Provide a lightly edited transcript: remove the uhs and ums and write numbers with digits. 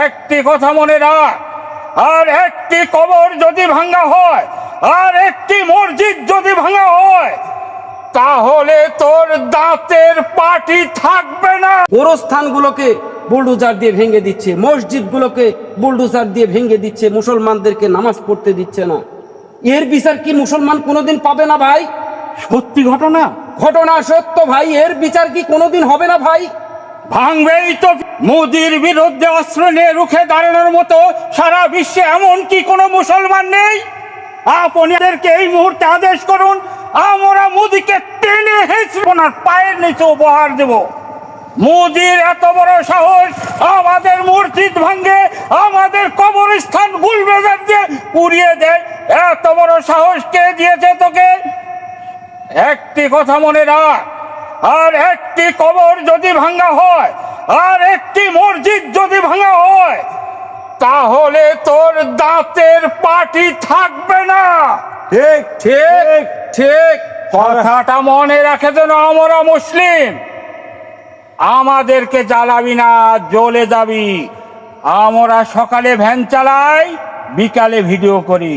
একটি কথা মনে রাখ, আর একটি কবর যদি ভাঙা হয়, আর একটি মসজিদ যদি ভাঙা হয়, তাহলে তোর দাঁতের পাটি থাকবে না। গোরস্থানগুলোকে বুলডোজার দিয়ে ভেঙে দিচ্ছে, মসজিদগুলোকে বুলডোজার দিয়ে ভেঙে দিচ্ছে, মুসলমানদেরকে নামাজ পড়তে দিচ্ছে না। এর বিচার কি মুসলমান কোনোদিন পাবে না ভাই? সত্যি ঘটনা, ঘটনা সত্য ভাই, এর বিচার কি কোনোদিন হবে না ভাই? ভাঙবেই তো। মোদির বিরুদ্ধে অস্ত্র নিয়ে রুখে দাঁড়ানোর মতো সারা বিশ্বে এমন কি কোনো মুসলমান নেই? আপনি এদেরকে এই মুহূর্তে আদেশ করুন, আমরা মোদিকে টেনে হেঁচড়ে ওনার পায়ের নিচে উপহার দেব। মোদির এত বড় সাহস, আমাদের মসজিদ ভাঙে, আমাদের কবরস্থান বুলডোজার দিয়ে পুড়িয়ে দেয়, এত বড় সাহস কে দিয়েছে তোকে? একটি কথা মনে রাখ, আর একটি কবর যদি ভাঙা হয়, আর একটি মসজিদ যদি ভাঙা হয়, তাহলে তোর দাঁতের পাটি থাকবে না। ঠিক ঠিক ঠিক। কথাটা মনে রাখে যেন আমরা মুসলিম। আমাদেরকে জ্বালাবি না, জ্বলে যাবি। আমরা সকালে ভ্যান চালাই, বিকালে ভিডিও করি।